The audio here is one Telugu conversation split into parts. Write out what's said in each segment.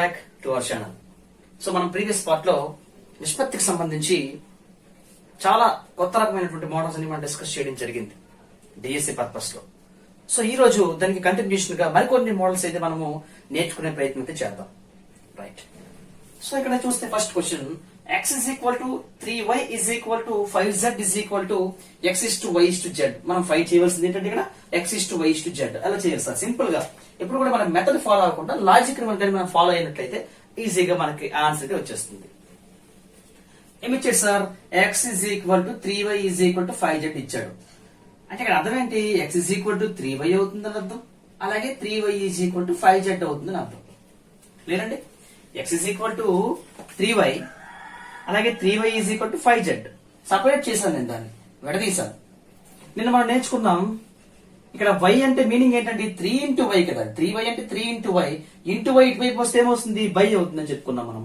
Back to our channel. So మనం ప్రీవియస్ పార్ట్ లో నిష్పత్తికి సంబంధించి చాలా కొత్త రకమైనటువంటి మోడల్స్ అని మనం డిస్కస్ చేయడం జరిగింది డిఎస్సి పర్పస్ లో. సో ఈ రోజు దానికి కంటిన్యూషన్ గా మరికొన్ని మోడల్స్ అయితే మనము నేర్చుకునే ప్రయత్నం అయితే చేద్దాం. రైట్. సో ఇక్కడ చూస్తే first question, x is equal to 3y is equal to 5z is equal to x is to y is to z. మనం ఫైవ్ చేయవలసింది ఏంటంటే ఇక్కడ x is to y is to z. అలా చేయాలి సార్. సింపుల్ గా ఎప్పుడు కూడా మనం మెథడ్ ఫాలో అవ్వకుండా లాజిక్ మనం ఫాలో అయినట్లయితే ఈజీగా మనకి ఆన్సర్ అయితే వచ్చేస్తుంది. ఏమిచ్చాడు sir? x is equal to 3y is equal to 5z ఇచ్చాడు. అంటే ఇక్కడ అర్థం ఏంటి? x is equal to 3y అవుతుందని అర్థం, అలాగే 3y is equal to 5z అవుతుందని అర్థం. లేదండి, x is equal to 3y అలాగే 3y is equal to 5z. Separate చేశాను నేను, దాన్ని విడదీశాను. నిన్న మనం నేర్చుకున్నాం ఇక్కడ y అంటే మీనింగ్ ఏంటంటే 3 ఇంటూ వై కదా. 3y అంటే 3 ఇంటూ వై, ఇంటూ వై ఇటువైపు వస్తే ఏమొస్తుంది? బై అవుతుందని చెప్పుకున్నాం మనం.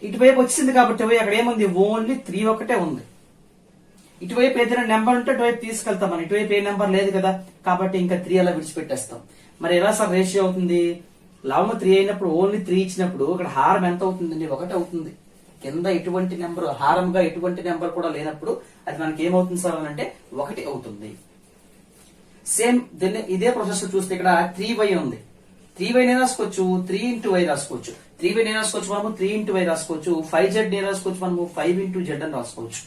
ఇటువైపు వచ్చింది కాబట్టి y అక్కడ ఏముంది? ఓన్లీ 3 ఒకటే ఉంది. ఇటువైపు ఏదైనా నెంబర్ ఉంటే ఇటువైపు తీసుకెళ్తాం మనం. ఇటువైపు ఏ నెంబర్ లేదు కదా, కాబట్టి ఇంకా 3 అలా విడిచిపెట్టేస్తాం. మరి ఎలా సార్ రేషియో అవుతుంది? లవం 3 అయినప్పుడు ఓన్లీ 3 ఇచ్చినప్పుడు ఇక్కడ హారం ఎంత అవుతుందండి? 1 అవుతుంది. కింద ఎటువంటి నెంబర్, హారంగా ఎటువంటి నెంబర్ కూడా లేనప్పుడు అది మనకి ఏమవుతుంది సార్ అని అంటే 1 అవుతుంది. సేమ్ దీన్ని ఇదే ప్రాసెస్ చూస్తే ఇక్కడ 3y ఉంది. 3y నే రాసుకోవచ్చు, 3 ఇంటూ వై రాసుకోవచ్చు. 3y నే రాసుకోవచ్చు మనము, 3 ఇంటూ వై రాసుకోవచ్చు. 5z నే రాసుకోవచ్చు మనము, 5 ఇంటూ z అని రాసుకోవచ్చు.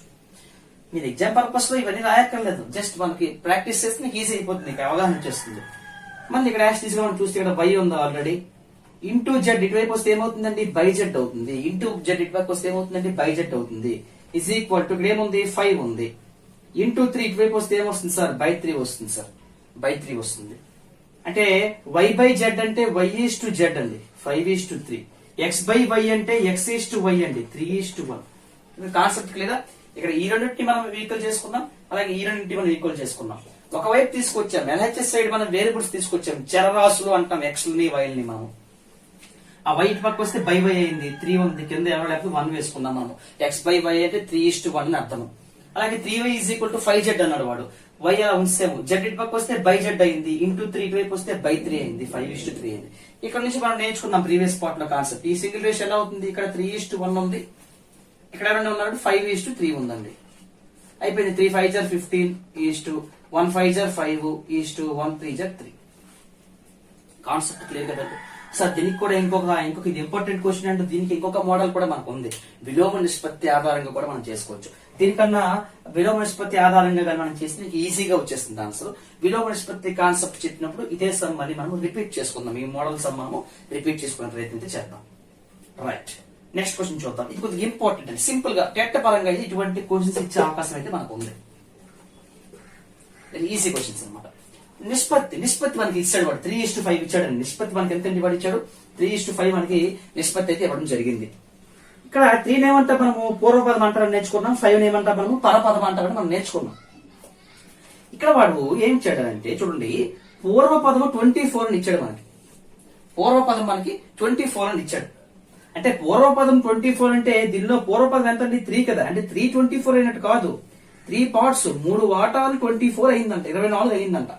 మీరు ఎగ్జామ్ పర్పస్ లో ఇవన్నీ రాయక్కర్లేదు, జస్ట్ మనకి ప్రాక్టీస్ చేస్తే మీకు ఈజీ అయిపోతుంది, మీకు అవగాహన వచ్చేస్తుంది. మళ్ళీ ఇక్కడ యాష్ తీసుకుని మనం చూస్తే ఇక్కడ y ఉందా ఆల్రెడీ. ఇంటూ జెడ్ ఇటువైపు వస్తే ఏమవుతుందండి? బై జెడ్ అవుతుంది. ఇంటూ జెడ్ ఇటువైపు వస్తే ఏమవుతుందండి? బై జెడ్ అవుతుంది. ఇజ్ ఈక్వల్ టు ఇక్కడ ఏముంది? 5 ఉంది. ఇంటూ 3 ఇటువైపు వస్తే ఏమొస్తుంది సార్? బై 3 వస్తుంది సార్. బై 3 వస్తుంది. అంటే y బై జెడ్ అంటే y ఈస్ టు జెడ్ అండి, 5 is to 3. x by y అంటే x ఈస్ టు y అండి, 3 ఈస్ టు 1. Concept clear? ఇక్కడ ఈ రెండింటిని మనం ఈక్వల్ చేసుకున్నాం, అలాగే ఈ రెండింటిని మనం ఈక్వల్ చేసుకున్నాం. ఒకవైపు తీసుకొచ్చాం, ఎల్హెచ్ఎస్ సైడ్ మనం వేరియబుల్స్ తీసుకొచ్చాం, చరరాశులు అంటాం, ఎక్స్ని వైల్ని. మనం ఆ వైట్ పక్క వస్తే బై వై అయింది, 3 ఉంది, కింద ఎవరో లేకపోతే 1 వేసుకున్నాం మనం. ఎక్స్ బై వై అంటే 3:1 అని అర్థం. అలాగే 3y is equal to 5z అన్నాడు వాడు. వై అలా ఉంచాము, జెడ్ ఇటు పక్క వస్తే బై జెడ్ అయింది, ఇంటూ 3 ఇటువైపు వస్తే బై 3 అయింది, 5:3 అయింది. ఇక్కడ నుంచి మనం నేర్చుకున్నాం ప్రీవియస్ పార్ట్ లో కాన్సెప్ట్. ఈ సింగిల్ రేషియో ఎలా అవుతుంది? ఇక్కడ 3:1 ఉంది, ఇక్కడ ఎవరైనా ఉన్నాడు 5:3 ఉందండి. అయిపోయింది. 3 5 జర్ 15, 1 5 జర్ 5, 1 3 జర్ 3. కాన్సెప్ట్ క్లియర్ కదండి సార్. దీనికి కూడా ఇంకొక ఇది ఇంపార్టెంట్ క్వశ్చన్ అంటే దీనికి ఇంకొక మోడల్ కూడా మనకు ఉంది. విలోమ నిష్పత్తి ఆధారంగా కూడా మనం చేసుకోవచ్చు. దీనికన్నా విలోమ నిష్పత్తి ఆధారంగా కానీ మనం చేస్తే ఈజీగా వచ్చేస్తుంది ఆన్సర్. విలోమ నిష్పత్తి కాన్సెప్ట్ చెప్పినప్పుడు ఇదే సమ్ మళ్ళీ మనం రిపీట్ చేసుకుందాం. ఈ మోడల్ సమ్ మనము రిపీట్ చేసుకునే ప్రయత్నం చేద్దాం. రైట్. నెక్స్ట్ క్వశ్చన్ చూద్దాం. ఇది కొద్దిగా ఇంపార్టెంట్ అండి. సింపుల్ గా టెట్ పరంగా ఇటువంటి క్వశ్చన్స్ ఇచ్చే అవకాశం అయితే మనకు ఉంది. ఈజీ క్వశ్చన్స్ అనమాట. నిష్పత్తి మనకి ఇచ్చాడు వాడు, 3:5 ఇచ్చాడు. నిష్పత్తి మనకి ఎంత వాడు ఇచ్చాడు? 3:5 మనకి నిష్పత్తి అయితే ఇవ్వడం జరిగింది. ఇక్కడ 3 ఏమంటా మనము పూర్వపదం అంటారని నేర్చుకున్నాం, 5 ఏమంటా మనము పరపదం అంటారని మనం నేర్చుకున్నాం. ఇక్కడ వాడు ఏం ఇచ్చాడంటే చూడండి, పూర్వపదము 24 అని ఇచ్చాడు మనకి. పూర్వపదం మనకి 24 అని ఇచ్చాడు. అంటే పూర్వపదం 24 అంటే దీనిలో పూర్వపదం ఎంత అండి? 3 కదా. అంటే 324 అయినట్టు కాదు, 3 పార్ట్స్, 3 వాటాలు 24 అయిందంట, 24 అయిందంట.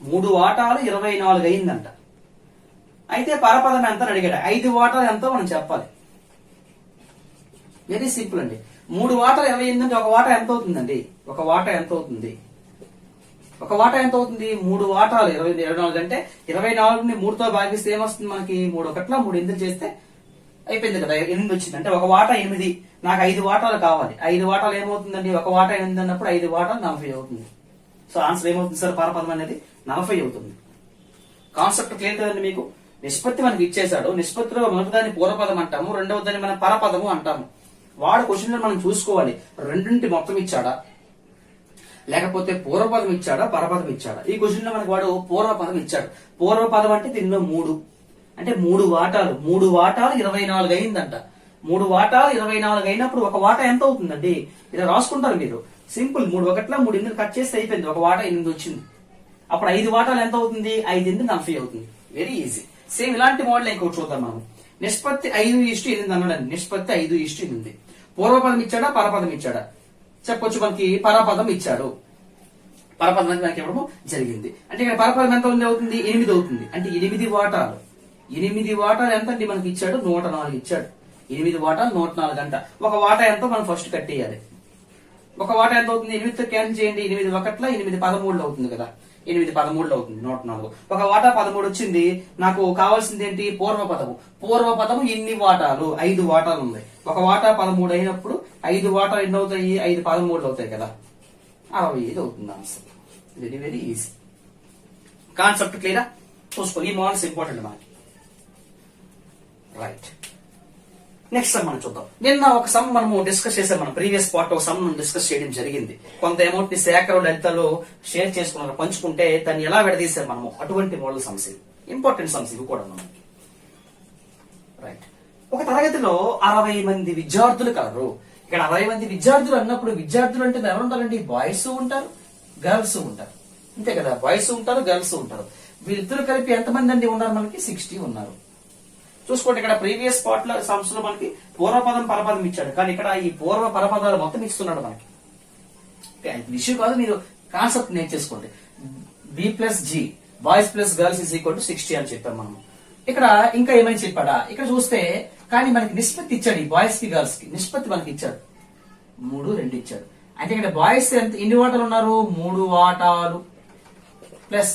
3 వాటాలు 24 అయిందంట. అయితే పరపదం ఎంత అని అడిగాడు. 5 వాటాలు ఎంతో మనం చెప్పాలి. వెరీ సింపుల్ అండి. 3 వాటాలు 20 అయిందంటే ఒక వాటా ఎంత అవుతుందండి? ఒక వాటా ఎంత అవుతుంది? 3 వాటాలు 24 అంటే 24ని 3తో భాగిస్తే ఏమొస్తుంది మనకి? 3 ఒకట్లా 3 ఎందుకు చేస్తే అయిపోయింది కదా, 8 వచ్చింది. అంటే ఒక వాటా 8, నాకు 5 వాటాలు కావాలి. 5 వాటాలు ఏమవుతుందండి? ఒక వాటా 8 అన్నప్పుడు 5 వాటాలు 40 అవుతుంది. సో ఆన్సర్ ఏమవుతుంది సార్? పరపదం అనేది 40 అవుతుంది. కాన్సెప్ట్ క్లియర్ కదండి మీకు? నిష్పత్తి మనకి ఇచ్చేసాడు. నిష్పత్తిలో మొదటిదాన్ని పూర్వపదం అంటాము, రెండవదాన్ని మనం పరపదము అంటాము. వాడు క్వశ్చన్ లో మనం చూసుకోవాలి, రెండింటి మొత్తం ఇచ్చాడా, లేకపోతే పూర్వపదం ఇచ్చాడా, పరపదం ఇచ్చాడా. ఈ క్వశ్చన్ లో మనకి వాడు పూర్వపదం ఇచ్చాడు. పూర్వపదం అంటే దీనిలో 3 అంటే 3 వాటాలు 24 అయిందంట. 3 వాటాలు 24 అయినప్పుడు ఒక వాటా ఎంత అవుతుందండి? ఇలా రాసుకుంటారు మీరు. సింపుల్, 3 ఒకట్లా 3 ఎందుకు కట్ చేస్తే అయిపోయింది, ఒక వాటా 8 వచ్చింది. అప్పుడు 5 వాటాలు ఎంత అవుతుంది? 5 40 అవుతుంది. Very easy. సేమ్ ఇలాంటి మోడల్ ఇంకోటి చూద్దాం మనం. నిష్పత్తి 5:8 అన్నాడండి. నిష్పత్తి 5:8. పూర్వపదం ఇచ్చాడా, పరపదం ఇచ్చాడా? చెప్పొచ్చు మనకి పరపదం ఇచ్చాడు. పరపదం మనకి ఇవ్వడం జరిగింది. అంటే ఇక్కడ పరపదం ఎంత అవుతుంది? 8 అవుతుంది. అంటే 8 వాటాలు 8 వాటాలు ఎంత అండి మనకి ఇచ్చాడు? 104 ఇచ్చాడు. 8 వాటాలు 104 అంట. ఒక వాటా ఎంతో మనం ఫస్ట్ కట్టేయాలి. ఒక వాటా ఎంత అవుతుంది? 8తో క్యాన్సిల్ చేయండి. 8 ఒకట్ల 8 13 అవుతుంది కదా. 8 13 అవుతుంది 104. ఒక వాటా 13 వచ్చింది. నాకు కావాల్సింది ఏంటి? పూర్వ పదము. పూర్వ పదము ఎన్ని వాటాలు? 5 వాటాలు ఉన్నాయి. ఒక వాటా 13 అయినప్పుడు 5 వాటాలు ఎన్ని అవుతాయి? 5 13 అవుతాయి కదా. 65 అవుతుంది answer. Very very easy. Concept క్లియరా? చూసుకో, ఈ మోడల్స్ ఇంపార్టెంట్ మనకి. రైట్, నెక్స్ట్ సమ్ మనం చూద్దాం. నిన్న ఒక సమ్ మనము డిస్కస్ చేసాం. మనం ప్రీవియస్ పార్ట్ ఒక సమ్ డిస్కస్ చేయడం జరిగింది. కొంత అమౌంట్ ని శేఖర్ లలితలో షేర్ చేసుకున్నారు, పంచుకుంటే దాన్ని ఎలా విడదీశారు మనము. అటువంటి మోడల్ సమ్స్ ఇవి, ఇంపార్టెంట్ సమ్స్ ఇవి కూడా మనకి. రైట్, ఒక తరగతిలో 60 మంది విద్యార్థులు కలరు. ఇక్కడ 60 మంది విద్యార్థులు అన్నప్పుడు విద్యార్థులు అంటే ఎవరు ఉంటారండి? బాయ్స్ ఉంటారు, గర్ల్స్ ఉంటారు. అంతే కదా, బాయ్స్ ఉంటారు, గర్ల్స్ ఉంటారు. వీళ్ళిద్దరు కలిపి ఎంతమంది అండి ఉన్నారు? మనకి 60 ఉన్నారు. చూసుకోండి, ఇక్కడ ప్రీవియస్ పార్ట్ లో సమ్స్ లో మనకి పూర్వపదం పరపదం ఇచ్చాడు, కానీ ఇక్కడ ఈ పూర్వ పరపదాలు మొత్తం ఇస్తున్నాడు మనకి. ఇష్యూ కాదు, మీరు కాన్సెప్ట్ నేర్చేసుకోండి. B plus G, boys plus girls is equal to 60 అని చెప్పాం మనము. ఇక్కడ ఇంకా ఏమని చెప్పాడా? ఇక్కడ చూస్తే కానీ మనకి నిష్పత్తి ఇచ్చాడు. ఈ బాయ్స్ కి గర్ల్స్ కి నిష్పత్తి మనకి ఇచ్చాడు. 3, 2 ఇచ్చాడు. అంటే ఇక్కడ బాయ్స్ ఎన్ని వాటాలు ఉన్నారు? 3 వాటాలు. ప్లస్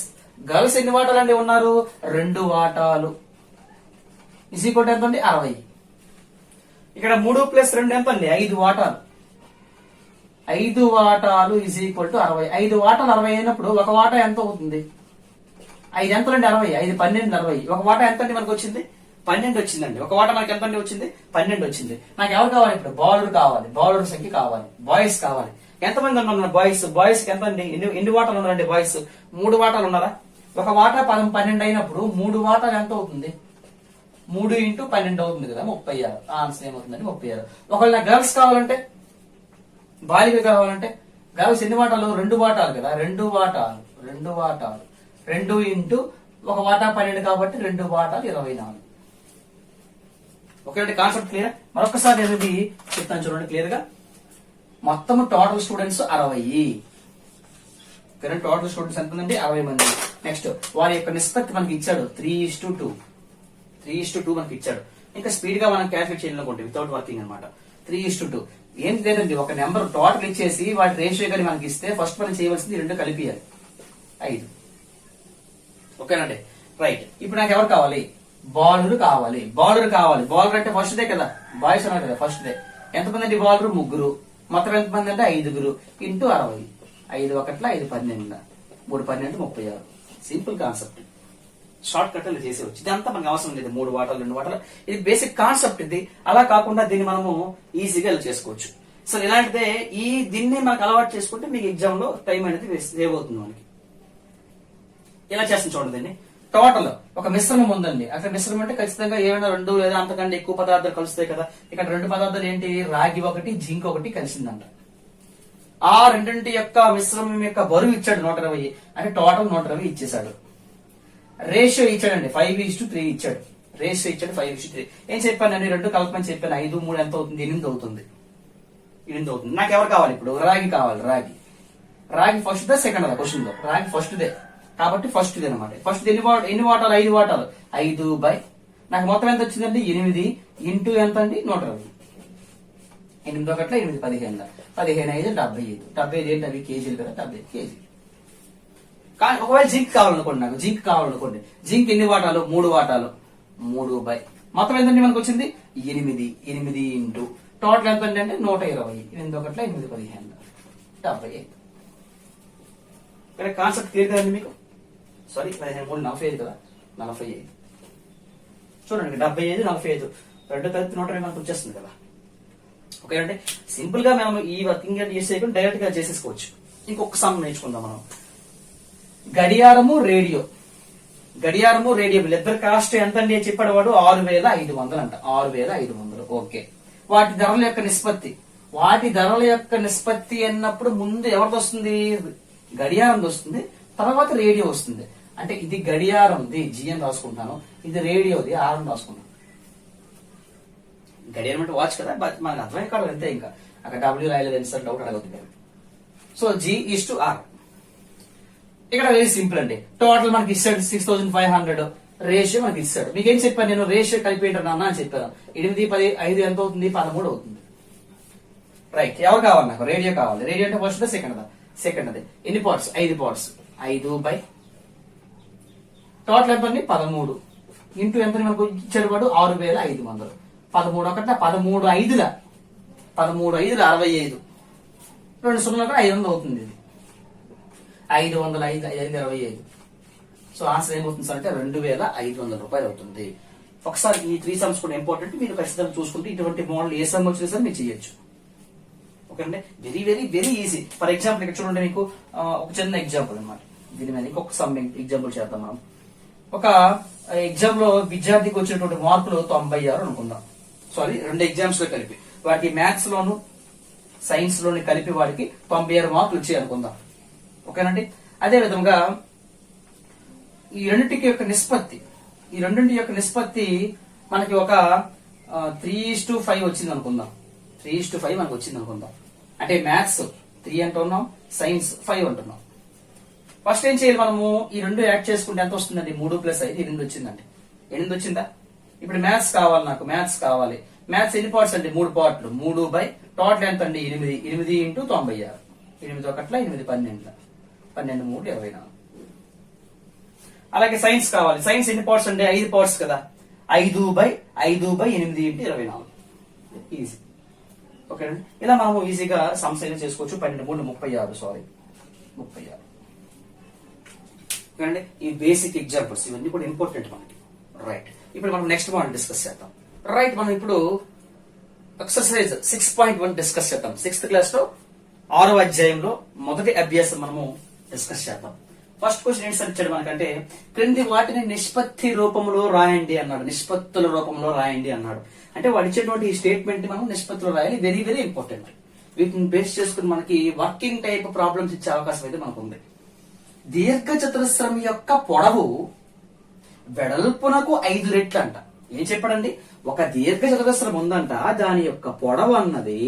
గర్ల్స్ ఎన్ని వాటాలు అండి ఉన్నారు? 2 వాటాలు. ఇస్ ఈక్వల్ టు ఎంత అండి? 60. ఇక్కడ 3 ప్లస్ 2 ఎంత అండి? 5 వాటాలు. 5 వాటాలు ఇస్ ఈక్వల్ టు 60. 5 వాటాలు 60 అయినప్పుడు ఒక వాటా ఎంత అవుతుంది? 5 ఎంత అండి? 60. 5 12 60. ఒక వాటా ఎంత అండి మనకు వచ్చింది? 12 వచ్చిందండి. ఒక వాటా మనకి ఎంత అండి వచ్చింది? 12 వచ్చింది. నాకు ఎవరు కావాలి ఇప్పుడు? బౌలర్ కావాలి, బౌలర్ సంఖ్య కావాలి, బాయ్స్ కావాలి. ఎంతమంది ఉన్నారు బాయ్స్? బాయ్స్ కి ఎంత అండి? ఎన్ని వాటాలు ఉన్నారండి బాయ్స్? 3 వాటాలు ఉన్నారా? ఒక వాటా 12 అయినప్పుడు 3 వాటాలు ఎంత అవుతుంది? 3 ఇంటూ 12 అవుతుంది కదా, 36. ఆన్సర్ ఏమవుతుందండి? 36. ఒకవేళ గర్ల్స్ కావాలంటే, బాలిక కావాలంటే, గర్ల్స్ ఎన్ని వాటాలు? 2 వాటాలు కదా, 2 వాటాలు. 2 ఇంటూ ఒక వాటా 12 కాబట్టి 2 వాటాలు 24. Okay, concept clear? మరొకసారి అనేది చెప్తాను చూడండి క్లియర్ గా. మొత్తం టోటల్ స్టూడెంట్స్ 60. టోటల్ స్టూడెంట్స్ ఎంత ఉందండి? 60 మంది. నెక్స్ట్ వారి యొక్క నిష్పత్తి మనకి ఇచ్చాడు 3:2. 3:2 మనకి ఇచ్చాడు. ఇంకా స్పీడ్ గా మనం క్యాల్కులేట్ చేయాలనుకోండి వితౌట్ వర్కింగ్ అనమాట. 3:2 ఏం లేదండి, ఒక నెంబర్ టోటల్ ఇచ్చేసి వాటి రేషియో కానీ మనకి ఇస్తే ఫస్ట్ మనం చేయవలసింది 2 కలిపియాలి, 5. ఓకేనండి. రైట్, ఇప్పుడు నాకు ఎవరు కావాలి? బౌలర్ కావాలి. బౌలర్ అంటే ఫస్ట్ దే కదా, బాయ్స్ అన్నారు కదా, ఫస్ట్ దే. ఎంతమంది అండి బౌలర్? 3. మొత్తం ఎంతమంది అంటే 5 ఇంటూ 60. 5 ఒకట్ల 5 12, 3 12 36. సింపుల్ కాన్సెప్ట్, షార్ట్ కట్ లో చేసేవచ్చు. ఇదంతా మనకు అవసరం లేదు. 3 వాటాలు 2 వాటాలు, ఇది బేసిక్ కాన్సెప్ట్. ఇది అలా కాకుండా దీన్ని మనము ఈజీగా చేసుకోవచ్చు. సో ఇలాంటిదే దీన్ని మనకు అలవాటు చేసుకుంటే మీకు ఎగ్జామ్ లో టైం అనేది సేవ్ అవుతుంది మనకి. ఇలా చేస్తాం చూడండి. దీన్ని టోటల్ ఒక మిశ్రమం ఉందండి. అక్కడ మిశ్రమం అంటే ఖచ్చితంగా ఏమైనా 2 లేదా అంతకంటే ఎక్కువ పదార్థాలు కలుస్తాయి కదా. ఇక్కడ 2 పదార్థాలు ఏంటి? రాగి 1, జింక్ 1 కలిసిందంట. ఆ రెండింటి యొక్క మిశ్రమం యొక్క బరువు ఇచ్చాడు 120. అంటే టోటల్ 120 ఇచ్చేసాడు. రేషియో ఇచ్చాడండి 5:3 ఇచ్చాడు. రేషియో ఇచ్చాడు 5:3. ఏం చెప్పానండి? 2 కలపని చెప్పాను. 5, 3 ఎంత అవుతుంది? 8 అవుతుంది. 8 అవుతుంది. నాకు ఎవరు కావాలి ఇప్పుడు? రాగి కావాలి. రాగి ఫస్ట్ దే, సెకండ్ దా క్వశ్చన్ లో? రాగి ఫస్ట్ దే కాబట్టి ఫస్ట్ దే అనమాట. ఫస్ట్ ఎన్ని వాటాలు? 5 వాటాలు. 5 నాకు మొత్తం ఎంత వచ్చిందండి? 8 ఇంటూ ఎంత అండి? 120. 8 ఒకట్ల 8 15. 15 5 75. 75 ఏంటి? అవి కేజీలు కదా, 70 కేజీ. కానీ ఒకవేళ జింక్ కావాలనుకోండి, నాకు జింక్ కావాలనుకోండి. జింక్ ఎన్ని వాటాలు? 3 వాటాలు. 3 మొత్తం ఎంతండి మనకు వచ్చింది? 8 ఇంటూ టోటల్ ఎంత అండి అంటే 120. 8 ఒకట్ల 8 15, 75. ఇక్కడ కాన్సెప్ట్ క్లియర్ కదండి మీకు? సారీ, 15 3 45 కదా, 45. చూడండి 75 45 2 కలిపి 120 మనకు వచ్చేస్తుంది కదా. ఓకే అంటే సింపుల్ గా మనం ఈ వర్కింగ్ యూస్ చేయకుండా డైరెక్ట్ గా చేసేసుకోవచ్చు. ఇంకొక సమ్ నేర్చుకుందాం మనం. గడియారము రేడియో వీళ్ళిద్దరు కాస్ట్ ఎంత అండి అని చెప్పాడు వాడు? 6500 అంట. 6500. ఓకే, వాటి ధరల యొక్క నిష్పత్తి అన్నప్పుడు ముందు ఎవరిది వస్తుంది? గడియారం వస్తుంది, తర్వాత రేడియో వస్తుంది. అంటే ఇది గడియారంది జి అని రాసుకుంటాను, ఇది రేడియోది ఆర్ అని రాసుకుంటాను. గడియారం అంటే వాచ్ కదా, మనకు అర్థమై కాదు అంతే. ఇంకా అక్కడ డబ్ల్యూ రాయలేదు ఎంత డౌట్ అడగవుతుంది. So G:R. ఇక్కడ వెరీ సింపుల్ అండి. టోటల్ మనకి ఇస్తాడు 6500. రేషియో మనకి ఇస్తాడు. మీకేం చెప్పాను నేను, రేషియో కలిపి నాన్న అని చెప్పాను. 8, 10, 5 ఎంత అవుతుంది? 13 అవుతుంది. రైట్. ఎవరు కావాలి నాకు? రేడియో కావాలి. రేడియో అంటే ఫస్ట్ సెకండ్ సెకండ్ అది. ఎన్ని పార్ట్స్? 5 పార్ట్స్. 5 బై టోటల్ ఎంత? 13 ఇంటూ ఎంత మనకు ఇచ్చాడు వాడు? 6500. 13 ఒకట 13 5ల 65. 2 సున్నా 500 అవుతుంది. ఇది 505 525. సో ఆన్సర్ ఏమవుతుంది సార్ అంటే 2500 రూపాయలు అవుతుంది. ఒకసారి ఈ 3 సమ్స్ కూడా ఇంపార్టెంట్, మీరు ఖచ్చితంగా చూసుకుంటే ఇటువంటి మోడల్ ఏ సమ్ వచ్చినా సరే మీరు చేయొచ్చు. ఓకే అండి. Very very very easy. For example ఇక్కడ చూడండి, మీకు ఒక చిన్న ఎగ్జాంపుల్ అనమాట. దీని మీద ఇంకొక సమ్ ఎగ్జాంపుల్ చేద్దాం మనం. ఒక ఎగ్జామ్ లో విద్యార్థికి వచ్చినటువంటి మార్కులు 96 అనుకుందాం. సారీ, 2 ఎగ్జామ్స్ లో కలిపి వాటికి మ్యాథ్స్ లోను సైన్స్ లోని కలిపి వాడికి 96 మార్కులు వచ్చాయి అనుకుందాం. ఓకేనండి. అదే విధంగా ఈ రెండింటి యొక్క నిష్పత్తి మనకి ఒక 3:5 వచ్చింది అనుకుందాం. 3:5 మనకు వచ్చింది అనుకుందాం. అంటే మ్యాథ్స్ 3 అంటున్నాం, సైన్స్ 5 అంటున్నాం. ఫస్ట్ ఏం చేయాలి మనము? ఈ 2 యాడ్ చేసుకుంటే ఎంత వస్తుందండి? 3 + 5 8 వచ్చిందండి. 8 వచ్చిందా? ఇప్పుడు మ్యాథ్స్ కావాలి నాకు. మ్యాథ్స్ కావాలి. మ్యాథ్స్ ఎన్ని పార్ట్స్ అండి? 3 పార్ట్లు. 3 బై టోటల్ ఎంత అండి? 8. 8 ఇంటూ 96. 8 ఒకట్ల 8 12. 12 3 24. అలాగే సైన్స్ కావాలి. సైన్స్ ఎన్ని పార్ట్స్ అండి? 5 పార్ట్స్ కదా. 5 బై 8 ఇంటూ 24. ఈజీ. ఓకే అండి. ఇలా మనము ఈజీగా సమ్స్ అయినా చేసుకోవచ్చు. 12 3 36. సారీ 36. ఓకే. ఈ బేసిక్ ఎగ్జాంపుల్స్ ఇవన్నీ కూడా ఇంపార్టెంట్ మనకి. రైట్. ఇప్పుడు మనం నెక్స్ట్ మోడల్ డిస్కస్ చేద్దాం. రైట్. మనం ఇప్పుడు ఎక్సర్సైజ్ 6.1 డిస్కస్ చేద్దాం. 6th క్లాస్ లో 6వ అధ్యాయంలో మొదటి అభ్యాసం మనము డిస్కస్ చేద్దాం. ఫస్ట్ క్వశ్చన్ ఏంటి సార్ ఇచ్చాడు మనకంటే, క్రింది వాటిని నిష్పత్తి రూపంలో రాయండి అన్నాడు. నిష్పత్తుల రూపంలో రాయండి అన్నాడు. అంటే వాడు ఇచ్చేటువంటి ఈ స్టేట్మెంట్ ని మనం నిష్పత్తిలో రాయాలి. Very very important. వీటిని బేస్ చేసుకుని మనకి వర్కింగ్ టైప్ ప్రాబ్లమ్స్ ఇచ్చే అవకాశం అయితే మనకు ఉంది. దీర్ఘ చతురస్రం యొక్క పొడవు వెడల్పునకు 5 రెట్లు అంట. ఏం చెప్పాడండి? ఒక దీర్ఘ చతురస్రం ఉందంట, దాని యొక్క పొడవు అన్నది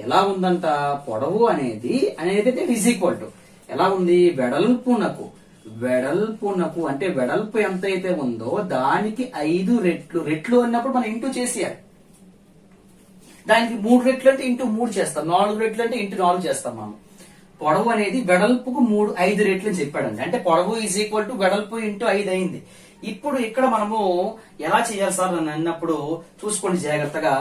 ఎలా ఉందంట? పొడవు అనేది ఈజ్ ఈక్వల్ టు ఎలా ఉంది? వెడల్పునకు అంటే వెడల్పు ఎంత అయితే ఉందో దానికి 5 రెట్లు. రెట్లు అన్నప్పుడు మనం ఇంటూ చేసేయాలి. దానికి 3 రెట్లు అంటే ఇంటూ 3 చేస్తాం. 4 రెట్లు అంటే ఇంటూ 4 చేస్తాం మనం. పొడవు అనేది వెడల్పుకు 5 రెట్లు అని చెప్పాడండి. అంటే పొడవు ఈజ్ ఈక్వల్ టు వెడల్పు ఇంటూ 5 అయింది. ఇప్పుడు ఇక్కడ మనము ఎలా చేయాలి సార్ అని అన్నప్పుడు చూసుకోండి జాగ్రత్తగా.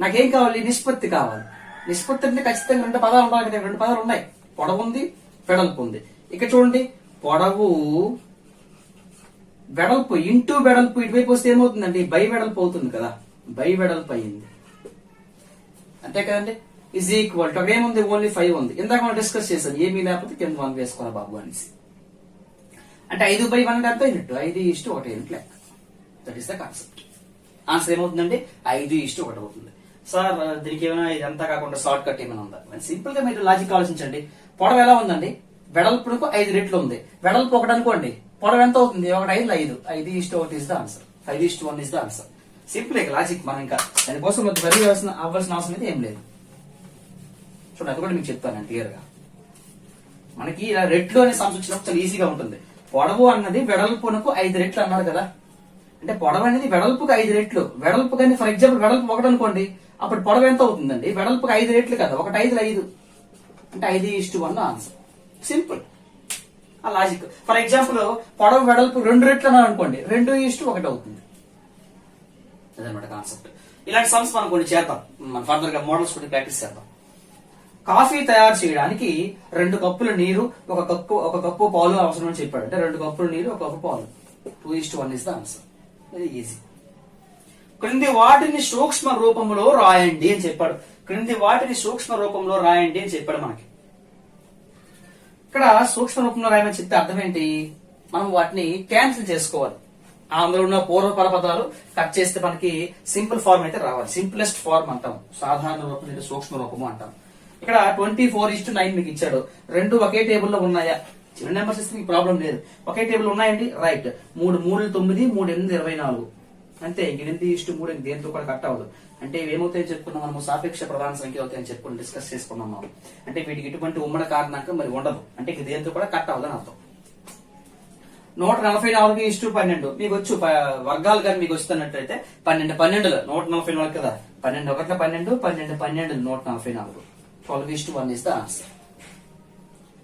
నాకేం కావాలి? నిష్పత్తి కావాలి. నిష్పత్తి అంటే ఖచ్చితంగా 2 పదాలు ఉండాలి కదా. 2 పదాలు ఉన్నాయి. పొడవు ఉంది, వెడల్పు ఉంది. ఇక్కడ చూడండి, పొడవు వెడల్పు ఇంటూ వెడల్పు ఇటువైపు వస్తే ఏమవుతుందండి? బై వెడల్పు అవుతుంది కదా. బై వెడల్పు అయింది అంతే కదండి. ఈజ్ ఈక్వల్ టు అక్కడ ఏముంది? ఓన్లీ 5 ఉంది. ఇందాక మనం డిస్కస్ చేసాం. ఏమీ లేకపోతే కింద 1 వేసుకోవాలి బాబు అనేసి. అంటే 5/1 ఎంత అయినట్టు? 5:1 అయినట్టు లెక్క. That is the concept. Answer ఏమవుతుందండి? 5:1 అవుతుంది. సార్ దీనికి ఏమైనా ఇదంతా కాకుండా షార్ట్ కట్ ఏమైనా ఉందా? సింపుల్ గా మీరు లాజిక్ ఆలోచించండి. పొడవు ఎలా ఉందండి? వెడల్పునకు 5 రెట్లు ఉంది. వెడల్పు 1 అనుకోండి, పొడవు ఎంత అవుతుంది? 1 5 5. 5:1 is the answer. 5:1 is the answer. Simple logic. మనం ఇంకా దానికోసం వెరీ అవ్వాల్సిన అవసరం అయితే ఏం లేదు. చూడండి, అది కూడా మీకు చెప్తాను క్లియర్ గా. మనకి ఇలా రెట్లు అనే సంస్థ వచ్చినప్పుడు చాలా ఈజీగా ఉంటుంది. పొడవు అన్నది వెడల్పునకు 5 రెట్లు అన్నాడు కదా. అంటే పొడవు అనేది వెడల్పుకు 5 రెట్లు. వెడల్పు కానీ ఫర్ ఎగ్జాంపుల్ వెడల్పు 1 అనుకోండి, అప్పుడు పొడవు ఎంత అవుతుందండి? వెడల్పుకు 5 రెట్లు కదా. 1 5 5 అంటే 5:1 ఆన్సర్. సింపుల్ ఆ లాజిక్. ఫర్ ఎగ్జాంపుల్ పొడవు వెడల్పు 2 రెట్లు అన్నారు అనుకోండి, 2:1 అవుతుంది. అదనమాట కాన్సెప్ట్. ఇలాంటి సమ్స్ మనం కొన్ని చేద్దాం. మనం ఫర్దర్ గా మోడల్స్ కొన్ని ప్రాక్టీస్ చేద్దాం. కాఫీ తయారు చేయడానికి 2 కప్పుల నీరు, 1 కప్పు పాలు అవసరం అని చెప్పాడు. అంటే 2 కప్పుల నీరు, 1 కప్పు పాలు. 2:1 is the answer. Very easy. క్రింది వాటిని సూక్ష్మ రూపంలో రాయండి అని చెప్పాడు. క్రింది వాటిని సూక్ష్మ రూపంలో రాయండి అని చెప్పాడు మనకి. ఇక్కడ సూక్ష్మ రూపంలో రాయమని చెప్తే అర్థం ఏంటి? మనం వాటిని క్యాన్సిల్ చేసుకోవాలి. అందులో ఉన్న పూర్వపర పదాలు కట్ చేస్తే మనకి సింపుల్ ఫార్మ్ అయితే రావాలి. సింప్లెస్ట్ ఫార్మ్ అంటాం. సాధారణ రూపం అంటే సూక్ష్మ రూపము అంటాం. ఇక్కడ 24:9 మీకు ఇచ్చాడు. 2 ఒకే టేబుల్లో ఉన్నాయా? చిన్న నెంబర్స్ ఇస్తే మీకు ప్రాబ్లం లేదు. ఒకే టేబుల్ ఉన్నాయండి. రైట్. 3 3 9, 3 8 24. అంతే. 8:3 దేంతో కూడా కట్ అవ్వదు. అంటే ఏమవుతాయని చెప్పుకున్నాం మనము? సాపేక్ష ప్రధాన సంఖ్య అవుతాయని చెప్పుకుని డిస్కస్ చేసుకున్నాం మనం. అంటే వీటికి ఇటువంటి ఉమ్మడి కారణాంకం మరి ఉండదు. అంటే దేంతో కూడా కట్ అవ్వదని అర్థం. 144:12 మీకు వచ్చు వర్గాలు కానీ మీకు వస్తున్నట్టయితే 12 12 144 కదా, 12 1 12 12 12 144. 12:1 is the answer.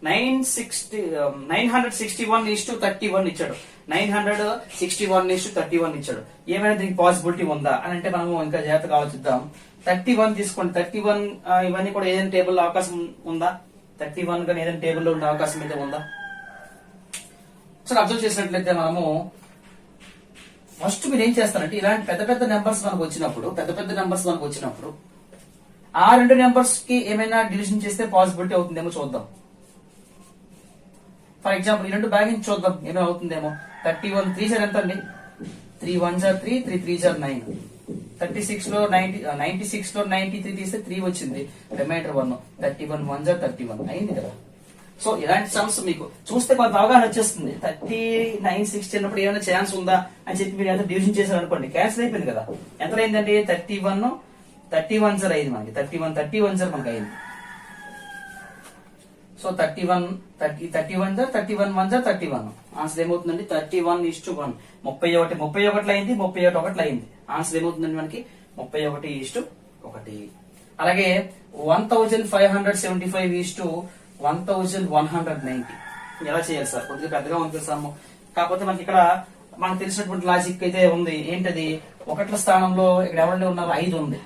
961:31 ఇచ్చాడు. 961:31 ఇచ్చాడు. ఏమైనా దీనికి పాసిబిలిటీ ఉందా అని అంటే మనము ఇంకా జాగ్రత్తగా ఆలోచిద్దాం. 31 తీసుకోండి. 31 ఇవన్నీ కూడా ఏదైనా టేబుల్ అవకాశం ఉందా? 31 కానీ ఏదైనా టేబుల్లో ఉండే అవకాశం అయితే ఉందా? ఒకసారి అబ్జర్వ్ చేసినట్లయితే మనము ఫస్ట్ మీరు ఏం చేస్తారంటే ఇలాంటి పెద్ద పెద్ద నెంబర్స్ మనకు వచ్చినప్పుడు ఆ రెండు నెంబర్స్ కి ఏమైనా డివిజన్ చేస్తే పాసిబిలిటీ అవుతుందేమో చూద్దాం. ఫర్ ఎగ్జాంపుల్ ఈ రెండు భాగించి చూద్దాం ఏమో అవుతుందేమో. 31 3 సార్ ఎంత అండి? 3 1 సార్ 3 3 3 సార్ 9. 96 లో 96 లో 93 తీస్తే 3 వచ్చింది, రిమైండర్ 1. 31 1 సార్ 31 అయింది కదా. సో ఇలాంటి సమ్స్ మీకు చూస్తే కొంత అవగాహన వచ్చేస్తుంది. 39 60 అన్నప్పుడు ఏమైనా ఛాన్స్ ఉందా అని చెప్పి మీరు ఏదో డివిజన్ చేశారు అనుకోండి, క్యాన్సిల్ అయిపోయింది కదా. ఎంత అయిందండి? 31 సార్ అయింది మనకి. 31 సార్ మనకి అయింది. So 31 sir 31 1 sir 31. ఆన్సర్ ఏమవుతుందండి? 31:1. 31 అయింది, 31 అయింది. ఆన్సర్ ఏమవుతుందండి మనకి? 31:1. అలాగే 1575:1190. ఎలా చేయాలి సార్? కొద్దిగా పెద్దగా ఉంది సమ్ము, కాకపోతే మనకి ఇక్కడ మనకు తెలిసినటువంటి లాజిక్ అయితే ఉంది. ఏంటది? ఒకట్ల స్థానంలో ఇక్కడ ఎవరండి ఉన్నారు? 5 ఉంది.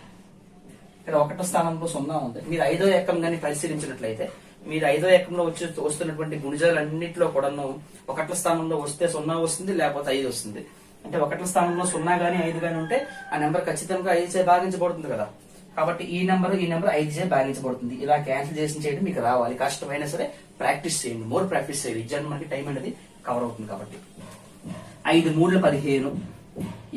ఇక్కడ ఒకట్ల స్థానంలో 0 ఉంది. మీరు 5వ ఎక్కం కానీ పరిశీలించినట్లయితే మీరు 5వ ఎక్కంలో వస్తున్నటువంటి గుణిజాలన్నింటిలో కూడాను ఒకట్ల స్థానంలో వస్తే 0 వస్తుంది, లేకపోతే 5 వస్తుంది. అంటే ఒకట్ల స్థానంలో 0 గానీ 5 గానీ ఉంటే ఆ నెంబర్ ఖచ్చితంగా 5 చే భాగించబడుతుంది కదా. కాబట్టి ఈ నెంబర్ 5 చే భాగించబడుతుంది. ఇలా క్యాన్సిలేషన్ చేయడం మీకు రావాలి. కష్టమైనా సరే ప్రాక్టీస్ చేయండి, మోర్ ప్రాక్టీస్ చేయండి. ఎగ్జామ్ మనకి టైం అనేది కవర్ అవుతుంది కాబట్టి. 5 3 15,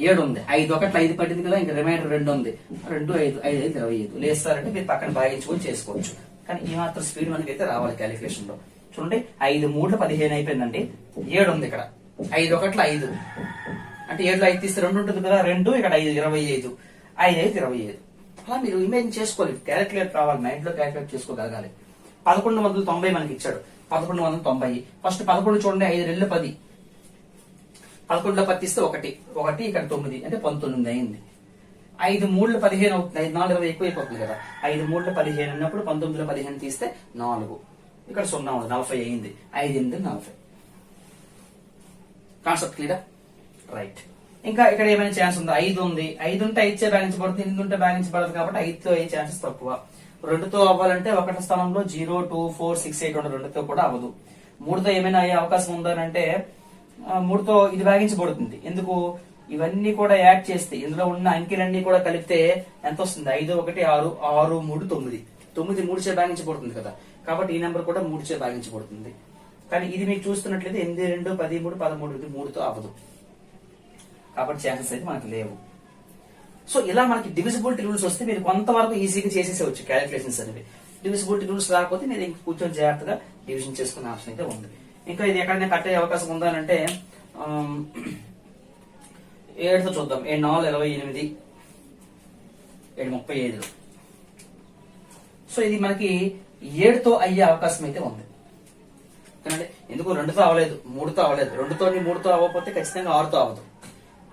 7 ఉంది. 5 1 5 పట్టింది కదా, ఇంకా రిమైండర్ 2 ఉంది. 2 5 5 5 25. లేదు సార్ అంటే మీరు పక్కన భాగించుకొని చేసుకోవచ్చు. కానీ ఈ మాత్రం స్పీడ్ మనకైతే రావాలి క్యాలిక్యులేషన్ లో. చూడండి 5 3 15 అయిపోయిందండి. 7 ఉంది ఇక్కడ. 5 1 5 అంటే 7లో 5 తీస్తే 2 ఉంటుంది కదా, 2 ఇక్కడ 5 25, 5 5 25. అలా మీరు ఇమేజిన్ చేసుకోవాలి. క్యాలిక్యులేట్ రావాలి, మైండ్ లో క్యాలిక్యులేట్ చేసుకోగలగాలి. 1190 మనకి ఇచ్చాడు. 1190 ఫస్ట్ 11 చూడండి. 5 2 10. 11లో 10 తీస్తే 1 ఇక్కడ 9 అంటే 19 అయింది. 5 3 15 అవుతుంది. 5 4 20 ఎక్కువ అయిపోతుంది కదా. 5 3 15 ఉన్నప్పుడు 19లో 15 తీస్తే 4, ఇక్కడ 0 ఉంది, 40 అయింది. 5 8 40. Concept clear? రైట్. ఇంకా ఇక్కడ ఏమైనా ఛాన్స్ ఉందా? 5 ఉంది. 5 ఉంటే 5 చే భాగించబడుతుంది, 8 ఉంటే భాగించబడదు కాబట్టి 5తో అయ్యే ఛాన్సెస్ తక్కువ. 2తో అవ్వాలంటే ఒకటి స్థానంలో 0 2 4 6 8 ఉండదు. 2తో కూడా అవ్వదు. 3తో ఏమైనా అయ్యే అవకాశం ఉందా అంటే 3తో ఇది భాగించబడుతుంది. ఎందుకు? ఇవన్నీ కూడా యాడ్ చేస్తే ఇందులో ఉన్న అంకెలన్నీ కూడా కలిపితే ఎంత వస్తుంది? 5 1 6 6 3 9. 9 3 చే భాగించబడుతుంది కదా, కాబట్టి ఈ నెంబర్ కూడా 3 చే భాగించబడుతుంది. కానీ ఇది మీకు చూస్తున్నట్లయితే 8 2 13 13 ఇది 3తో అవ్వదు, కాబట్టి ఛాన్సెస్ అయితే మనకు లేవు. సో ఇలా మనకి డివిజిబిలిటీ రూల్స్ వస్తే మీరు కొంతవరకు ఈజీగా చేసేసేవచ్చు క్యాలిక్యులేషన్స్ అనేవి. డివిజిబిలిటీ రూల్స్ రాకపోతే మీరు ఇంక కూర్చొని జాగ్రత్తగా డివిజన్ చేసుకునే ఆప్షన్ అయితే ఉంది. ఇంకా ఇది ఎక్కడైనా కట్ అయ్యే అవకాశం ఉందా అంటే 7తో చూద్దాం. 7 4 28, 7 35. సో ఇది మనకి 7తో అయ్యే అవకాశం అయితే ఉంది. ఎందుకు? 2తో అవ్వలేదు, 3తో అవ్వలేదు. 2తో 3తో అవ్వకపోతే ఖచ్చితంగా 6తో అవ్వదు.